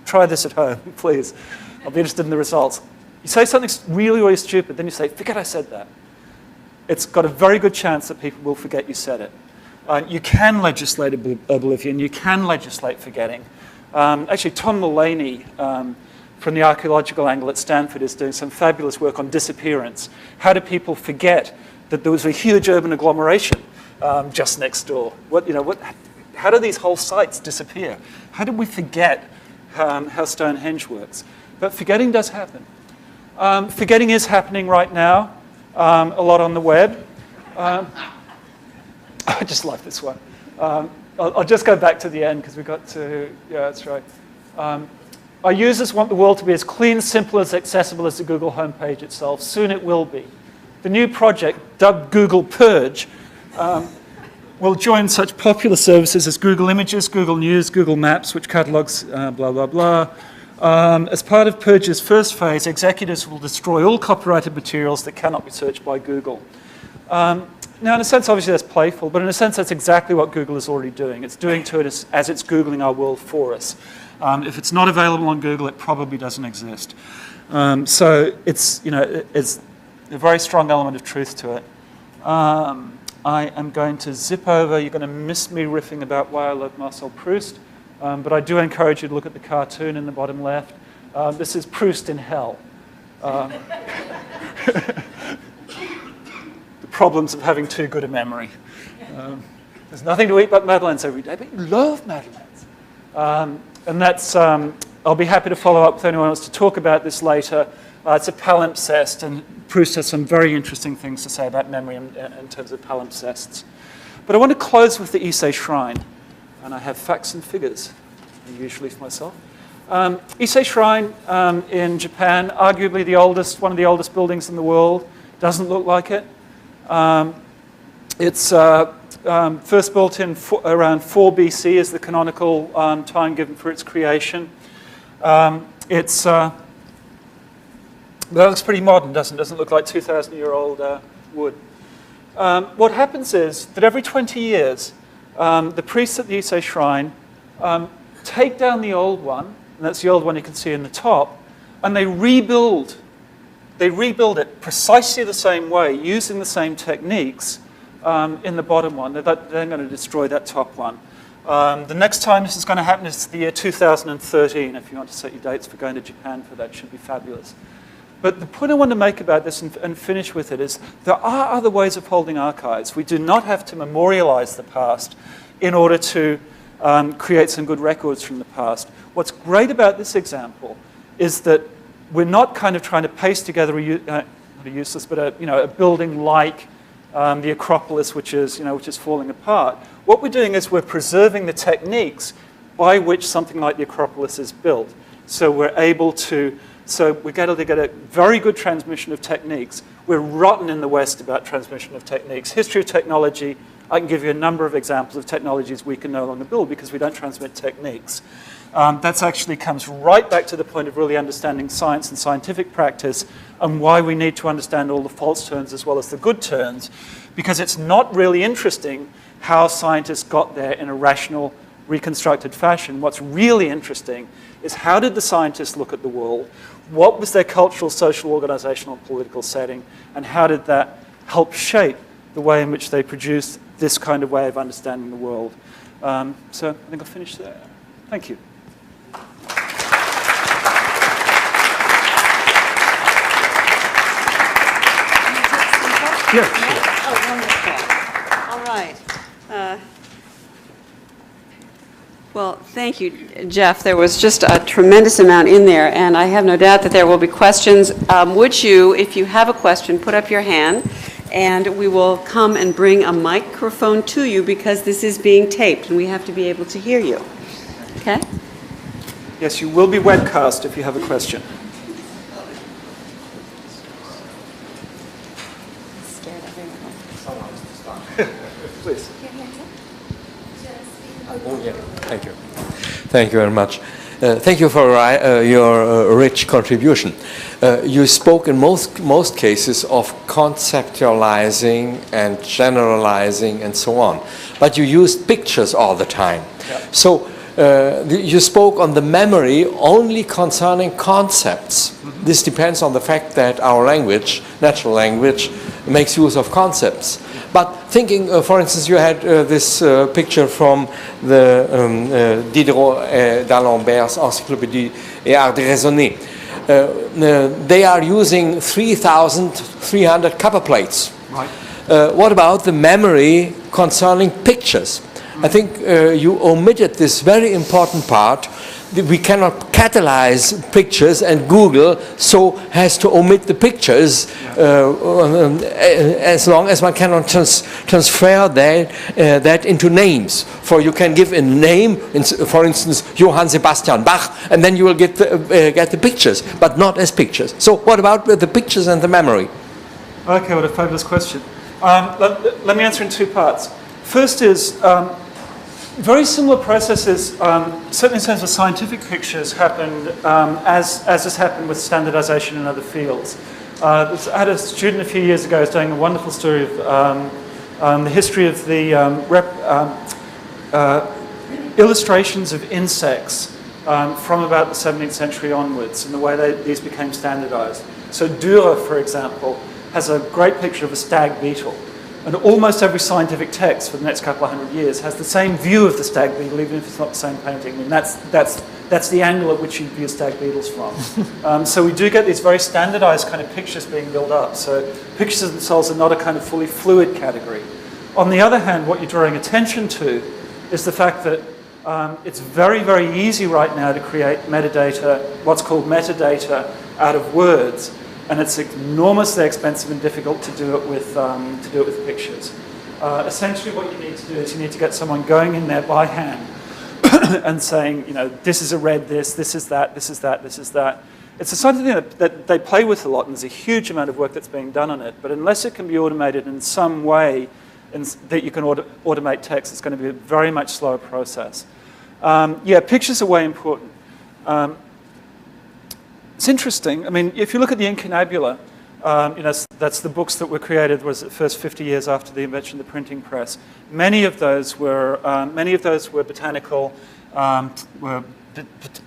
S3: try this at home, please, I'll be interested in the results. You say something really, really stupid, then you say, forget I said that. It's got a very good chance that people will forget you said it. You can legislate oblivion. You can legislate forgetting. Actually, Tom Mullaney from the archaeological angle at Stanford is doing some fabulous work on disappearance. How do people forget that there was a huge urban agglomeration just next door? How do these whole sites disappear? How did we forget how Stonehenge works? But forgetting does happen. Forgetting is happening right now, a lot on the web. I just like this one. I'll just go back to the end because we got to, yeah, that's right. Our users want the world to be as clean, simple, as accessible as the Google homepage itself. Soon it will be. The new project, dubbed Google Purge, will join such popular services as Google Images, Google News, Google Maps, which catalogs blah, blah, blah. As part of Purge's first phase, executives will destroy all copyrighted materials that cannot be searched by Google. Now, in a sense, obviously that's playful, but in a sense that's exactly what Google is already doing. It's doing to it as it's Googling our world for us. If it's not available on Google, it probably doesn't exist. So it's a very strong element of truth to it. I am going to zip over. You're going to miss me riffing about why I love Marcel Proust, but I do encourage you to look at the cartoon in the bottom left. This is Proust in hell. Problems of having too good a memory. There's nothing to eat but madeleines every day, but you love madeleines. And that's, I'll be happy to follow up with anyone else to talk about this later. It's a palimpsest, and Proust has some very interesting things to say about memory in terms of palimpsests. But I want to close with the ESA Shrine, and I have facts and figures, usually for myself. ESA Shrine in Japan, arguably one of the oldest buildings in the world, doesn't look like it. It's first built in around 4 BC is the canonical time given for its creation. That looks pretty modern, doesn't it? Doesn't look like 2,000-year-old wood. What happens is that every 20 years, the priests at the ESA Shrine take down the old one, and that's the old one you can see in the top, and they rebuild. They rebuild it precisely the same way, using the same techniques in the bottom one. They're going to destroy that top one. The next time this is going to happen is the year 2013. If you want to set your dates for going to Japan for that, it should be fabulous. But the point I want to make about this and finish with it is there are other ways of holding archives. We do not have to memorialize the past in order to create some good records from the past. What's great about this example is that we're not kind of trying to paste together not a useless, but a building like the Acropolis, which is falling apart. What we're doing is we're preserving the techniques by which something like the Acropolis is built. So we're able to get a very good transmission of techniques. We're rotten in the West about transmission of techniques. History of technology, I can give you a number of examples of technologies we can no longer build because we don't transmit techniques. That actually comes right back to the point of really understanding science and scientific practice and why we need to understand all the false turns as well as the good turns, because it's not really interesting how scientists got there in a rational, reconstructed fashion. What's really interesting is how did the scientists look at the world, what was their cultural, social, organizational, and political setting, and how did that help shape the way in which they produced this kind of way of understanding the world. So I think I'll finish there. Thank you. Yeah.
S2: Oh, wonderful. All right. Well, thank you, Jeff. There was just a tremendous amount in there, and I have no doubt that there will be questions. Would you, if you have a question, put up your hand, and we will come and bring a microphone to you because this is being taped, and we have to be able to hear you. Okay?
S3: Yes, you will be webcast if you have a question. Please.
S4: Oh, yeah. Thank you. Thank you very much. Thank you for your rich contribution. You spoke in most cases of conceptualizing and generalizing and so on, but you used pictures all the time.
S3: Yeah.
S4: So you spoke on the memory only concerning concepts. Mm-hmm. This depends on the fact that our language, natural language, makes use of concepts. But thinking, for instance, you had this picture from the Diderot d'Alembert's Encyclopédie et Art de Raisonner. They are using 3,300 copper plates.
S3: Right.
S4: What about the memory concerning pictures? I think you omitted this very important part. We cannot catalyze pictures, and Google so has to omit the pictures as long as one cannot transfer that into names. For you can give a name, for instance, Johann Sebastian Bach, and then you will get the pictures, but not as pictures. So what about the pictures and the memory?
S3: Okay, what a fabulous question. Let me answer in two parts. First is, very similar processes, certainly in terms of scientific pictures, happened as has happened with standardization in other fields. I had a student a few years ago who was doing a wonderful story of the history of the illustrations of insects from about the 17th century onwards and the way these became standardized. So Dürer, for example, has a great picture of a stag beetle. And almost every scientific text for the next couple of hundred years has the same view of the stag beetle, even if it's not the same painting. I mean, that's the angle at which you view stag beetles from. So we do get these very standardized kind of pictures being built up. So pictures themselves are not a kind of fully fluid category. On the other hand, what you're drawing attention to is the fact that it's very, very easy right now to create metadata, what's called metadata, out of words. And it's enormously expensive and difficult to do it with pictures. Essentially, what you need to do is you need to get someone going in there by hand and saying, you know, this is a red this is that, this is that, this is that. It's a sort of thing that they play with a lot, and there's a huge amount of work that's being done on it. But unless it can be automated in some way that you can automate text, it's going to be a very much slower process. Yeah, pictures are way important. It's interesting. I mean, if you look at the incunabula, you know, that's the books that were created was the first 50 years after the invention of the printing press. Many of those were botanical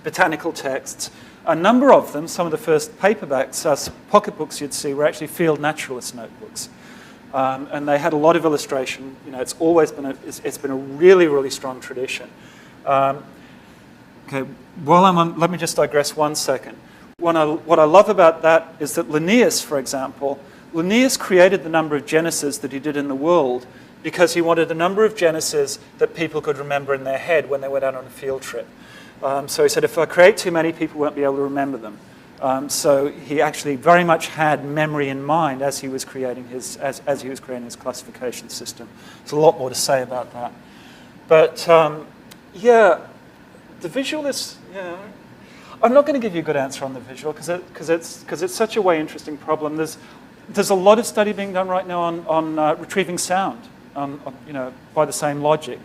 S3: botanical texts. A number of them, some of the first paperbacks, pocketbooks you'd see, were actually field naturalist notebooks, and they had a lot of illustration. You know, it's always been it's been a really, really strong tradition. Okay, while I'm on, let me just digress 1 second. What I love about that is that Linnaeus, for example, Linnaeus created the number of Genesis that he did in the world because he wanted a number of Genesis that people could remember in their head when they went out on a field trip. So he said, if I create too many, people won't be able to remember them. So he actually very much had memory in mind as he was creating his classification system. There's a lot more to say about that. But yeah, the visual is, yeah. I'm not going to give you a good answer on the visual because it's such a way interesting problem. There's a lot of study being done right now on retrieving sound, you know, by the same logic.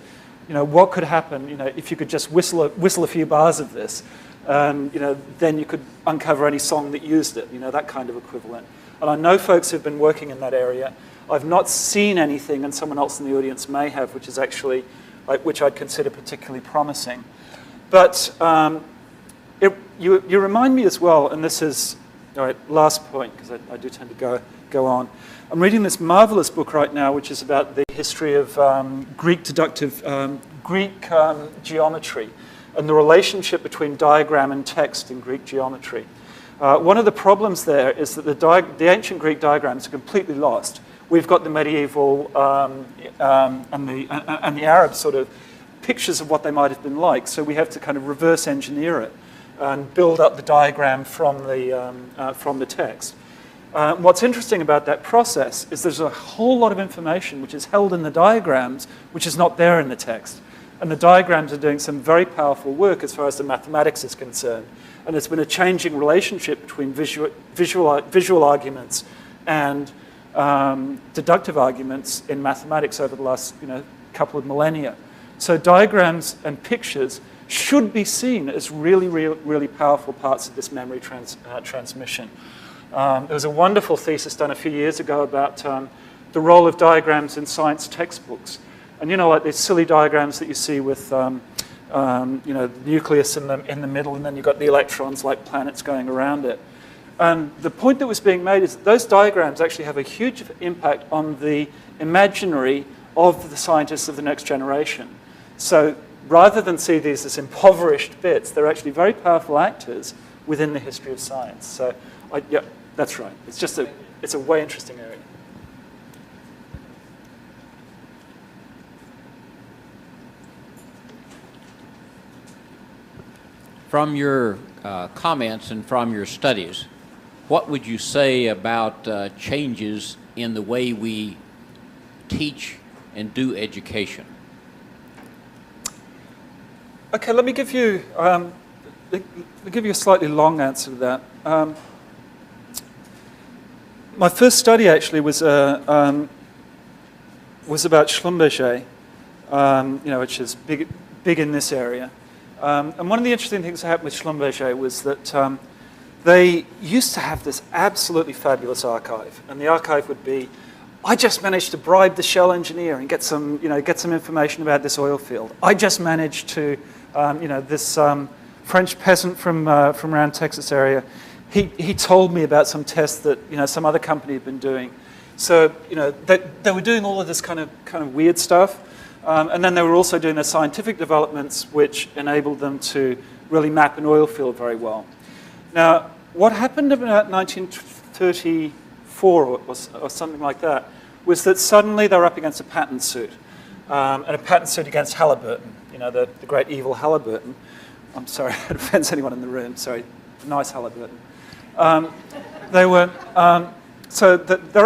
S3: You know, what could happen, you know, if you could just whistle a few bars of this, you know, then you could uncover any song that used it, you know, that kind of equivalent. And I know folks who've been working in that area. I've not seen anything, and someone else in the audience may have, which is actually, which I'd consider particularly promising. But you remind me as well, and this is, all right, last point, because I do tend to go on. I'm reading this marvelous book right now, which is about the history of Greek geometry and the relationship between diagram and text in Greek geometry. One of the problems there is that the ancient Greek diagrams are completely lost. we've got the medieval and the Arab sort of pictures of what they might have been like. So we have to kind of reverse engineer it and build up the diagram from the text. What's interesting about that process is there's a whole lot of information which is held in the diagrams which is not there in the text. And the diagrams are doing some very powerful work as far as the mathematics is concerned. And there's been a changing relationship between visual arguments and deductive arguments in mathematics over the last couple of millennia. So diagrams and pictures should be seen as really, really, really powerful parts of this memory transmission. There was a wonderful thesis done a few years ago about the role of diagrams in science textbooks. And like these silly diagrams that you see with the nucleus in the middle, and then you've got the electrons like planets going around it. And the point that was being made is that those diagrams actually have a huge impact on the imaginary of the scientists of the next generation. So rather than see these as impoverished bits, they're actually very powerful actors within the history of science. So, yeah, that's right. It's a way interesting area.
S5: From your comments and from your studies, what would you say about changes in the way we teach and do education?
S3: Okay, let me give you a slightly long answer to that. My first study actually was about Schlumberger, which is big in this area. And one of the interesting things that happened with Schlumberger was that they used to have this absolutely fabulous archive, and the archive would be, I just managed to bribe the Shell engineer and get some information about this oil field. I just managed to, this French peasant from around Texas area, he told me about some tests that some other company had been doing. So they were doing all of this kind of weird stuff, and then they were also doing their scientific developments, which enabled them to really map an oil field very well. Now, what happened about 1934 or something like that was that suddenly they were up against a patent suit, and a patent suit against Halliburton, the great evil Halliburton. I'm sorry, it offends anyone in the room. Sorry, nice Halliburton. They're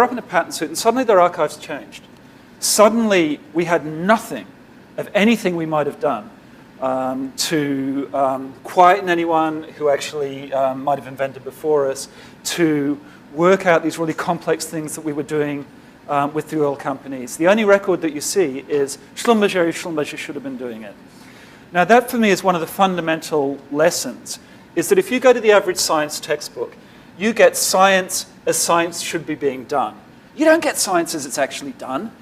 S3: up in a patent suit, and suddenly their archives changed. Suddenly, we had nothing of anything we might have done to quieten anyone who actually might have invented before us, to work out these really complex things that we were doing with the oil companies. The only record that you see is Schlumberger should have been doing it. Now that for me is one of the fundamental lessons, is that if you go to the average science textbook, you get science as science should be being done. You don't get science as it's actually done.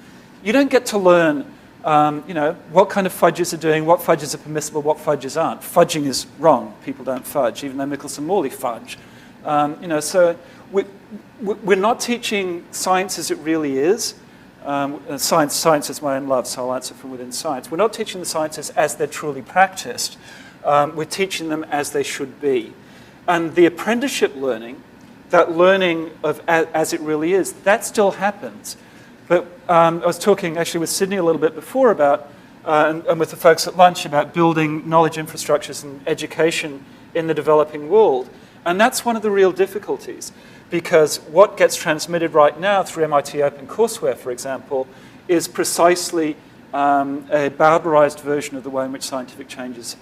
S3: You don't get to learn what kind of fudges are doing, what fudges are permissible, what fudges aren't. Fudging is wrong. People don't fudge, even though Michelson-Morley fudge. So we're not teaching science as it really is. Science is my own love, so I'll answer from within science. We're not teaching the sciences as they're truly practiced. We're teaching them as they should be. And the apprenticeship learning, that learning of as it really is, that still happens. But I was talking actually with Sydney a little bit before about, and with the folks at lunch, about building knowledge infrastructures and education in the developing world. And that's one of the real difficulties, because what gets transmitted right now through MIT OpenCourseWare, for example, is precisely a barbarized version of the way in which scientific changes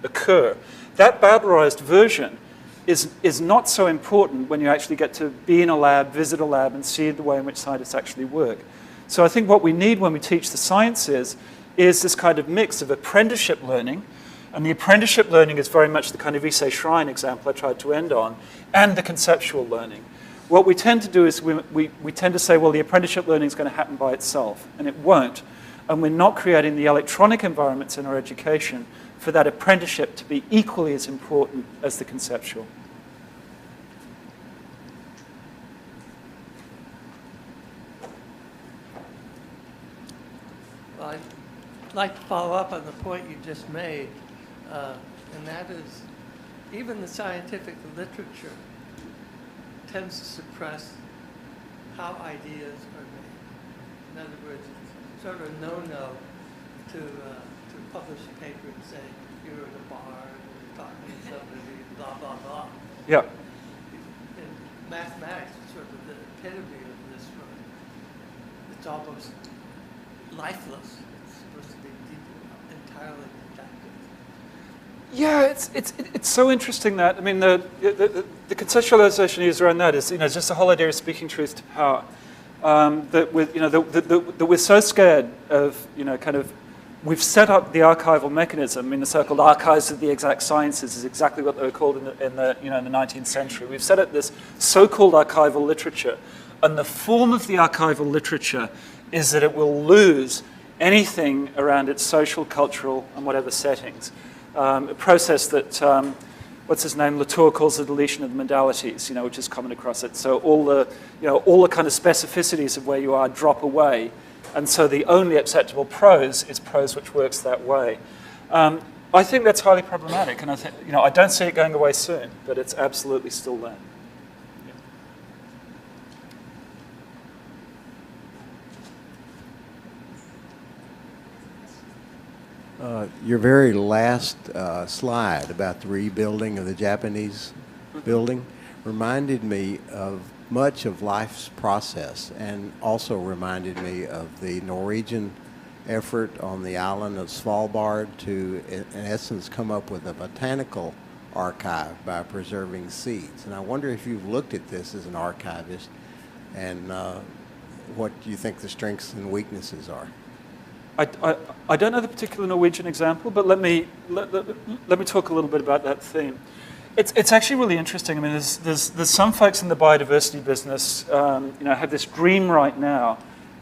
S3: occur. That barbarized version is not so important when you actually get to be in a lab, visit a lab, and see the way in which scientists actually work. So I think what we need when we teach the sciences is this kind of mix of apprenticeship learning, and the apprenticeship learning is very much the kind of ESA Shrine example I tried to end on, and the conceptual learning. What we tend to do is we tend to say, well, the apprenticeship learning is going to happen by itself, and it won't. And we're not creating the electronic environments in our education for that apprenticeship to be equally as important as the conceptual.
S6: Well, I'd like to follow up on the point you just made, and that is even the scientific literature tends to suppress how ideas are made. In other words, it's sort of a no-no to publish a paper and say you were in a bar and you're talking to somebody, blah, blah, blah.
S3: Yeah.
S6: And mathematics is sort of the epitome of this one. It's almost lifeless. It's supposed to be entirely deductive.
S3: Yeah, it's so interesting that, I mean, the conceptualization used around that is, just the whole idea of speaking truth to power. That we're so scared of, we've set up the archival mechanism. I mean, the so-called archives of the exact sciences is exactly what they were called in the 19th century. We've set up this so-called archival literature, and the form of the archival literature is that it will lose anything around its social, cultural, and whatever settings. A process that, what's his name, Latour calls the deletion of the modalities, which is common across it. So all the kind of specificities of where you are drop away, and so the only acceptable prose is prose which works that way. I think that's highly problematic, and I don't see it going away soon, but it's absolutely still there.
S7: Your very last slide about the rebuilding of the Japanese building reminded me of much of life's process, and also reminded me of the Norwegian effort on the island of Svalbard to, in essence, come up with a botanical archive by preserving seeds. And I wonder if you've looked at this as an archivist, and what you think the strengths and weaknesses are.
S3: I don't know the particular Norwegian example, but let me talk a little bit about that theme. It's actually really interesting. I mean, there's some folks in the biodiversity business, have this dream right now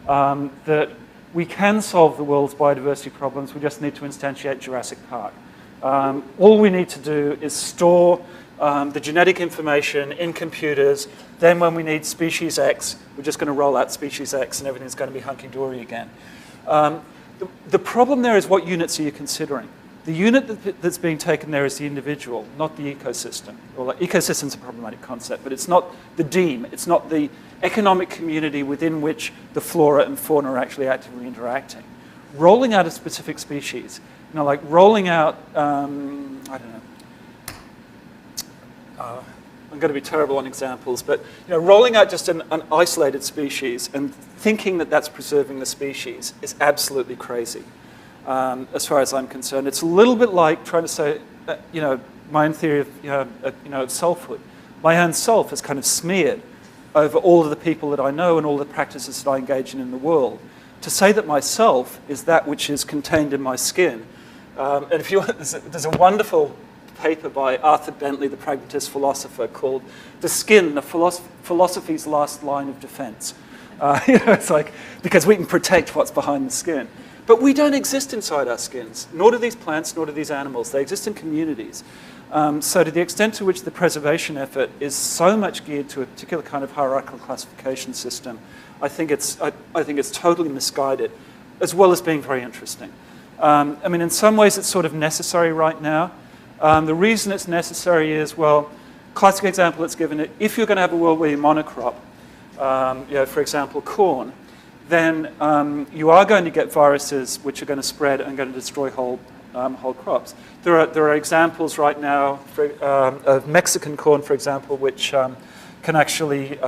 S3: that we can solve the world's biodiversity problems. We just need to instantiate Jurassic Park. All we need to do is store the genetic information in computers. Then when we need species X, we're just going to roll out species X and everything's going to be hunky-dory again. The problem there is, what units are you considering? The unit that's being taken there is the individual, not the ecosystem. Well, ecosystem's a problematic concept, but it's not the deme. It's not the economic community within which the flora and fauna are actually actively interacting. Rolling out a specific species, like rolling out, I don't know, I'm going to be terrible on examples, but rolling out just an isolated species and thinking that that's preserving the species is absolutely crazy, as far as I'm concerned. It's a little bit like trying to say, my own theory of selfhood. My own self is kind of smeared over all of the people that I know and all the practices that I engage in the world. To say that myself is that which is contained in my skin. And if you want, there's a wonderful paper by Arthur Bentley, the pragmatist philosopher, called "The Skin, the Philosophy's Last Line of Defense." It's like, because we can protect what's behind the skin. But we don't exist inside our skins, nor do these plants, nor do these animals. They exist in communities. So to the extent to which the preservation effort is so much geared to a particular kind of hierarchical classification system, I think it's totally misguided, as well as being very interesting. I mean, in some ways it's sort of necessary right now. The reason it's necessary is, well, classic example that's given it, if you're going to have a world where you monocrop, for example, corn, then you are going to get viruses which are going to spread and going to destroy whole crops. There are examples right now of Mexican corn, for example, which can actually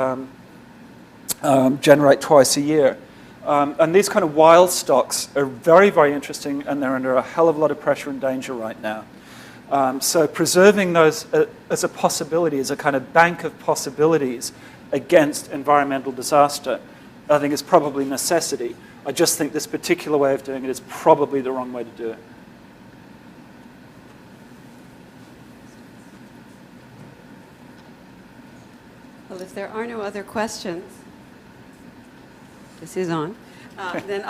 S3: generate twice a year. And these kind of wild stocks are very, very interesting, and they're under a hell of a lot of pressure and danger right now. So preserving those as a possibility, as a kind of bank of possibilities against environmental disaster, I think is probably a necessity. I just think this particular way of doing it is probably the wrong way to do it.
S2: Well, if there are no other questions, this is on, then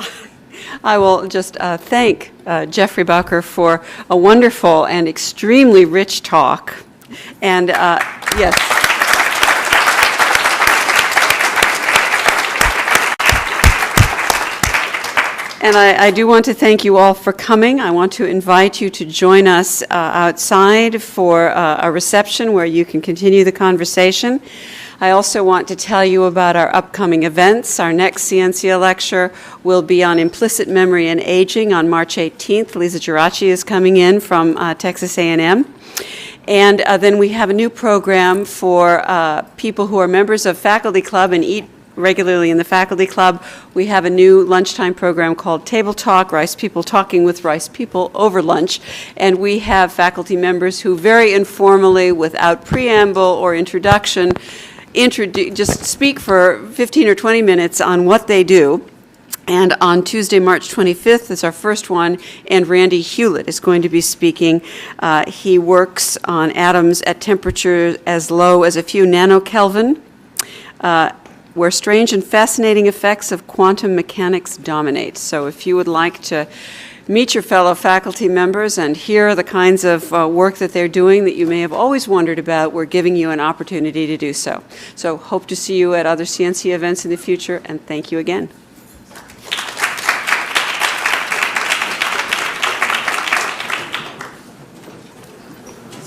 S2: I will just thank Geoffrey Bowker for a wonderful and extremely rich talk. And yes. And I do want to thank you all for coming. I want to invite you to join us outside for a reception where you can continue the conversation. I also want to tell you about our upcoming events. Our next Scientia lecture will be on implicit memory and aging on March 18th. Lisa Geraci is coming in from Texas A&M. And then we have a new program for people who are members of Faculty Club and eat regularly in the Faculty Club. We have a new lunchtime program called Table Talk, Rice People Talking with Rice People over lunch. And we have faculty members who very informally, without preamble or introduction, just speak for 15 or 20 minutes on what they do. And on Tuesday, March 25th is our first one, and Randy Hewlett is going to be speaking. He works on atoms at temperatures as low as a few nanokelvin, where strange and fascinating effects of quantum mechanics dominate. So if you would like to meet your fellow faculty members and hear the kinds of work that they're doing that you may have always wondered about, we're giving you an opportunity to do so. So hope to see you at other Scientia events in the future, and thank you again.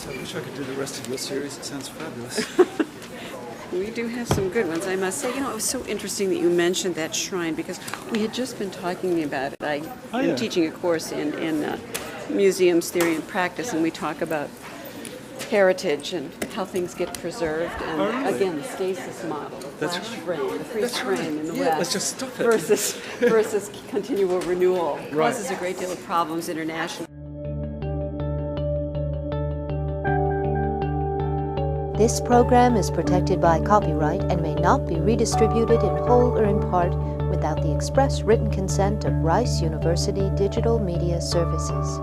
S3: I wish I could do the rest of your series. It sounds fabulous.
S2: We do have some good ones, I must say. You know, it was so interesting that you mentioned that shrine, because we had just been talking about it. I'm teaching a course in museums theory and practice, and we talk about heritage and how things get preserved. And again, the stasis model, the flash frame, the freeze frame in the West.
S3: Let's just stop it.
S2: versus continual renewal. It causes a great deal of problems internationally.
S1: This program is protected by copyright and may not be redistributed in whole or in part without the express written consent of Rice University Digital Media Services.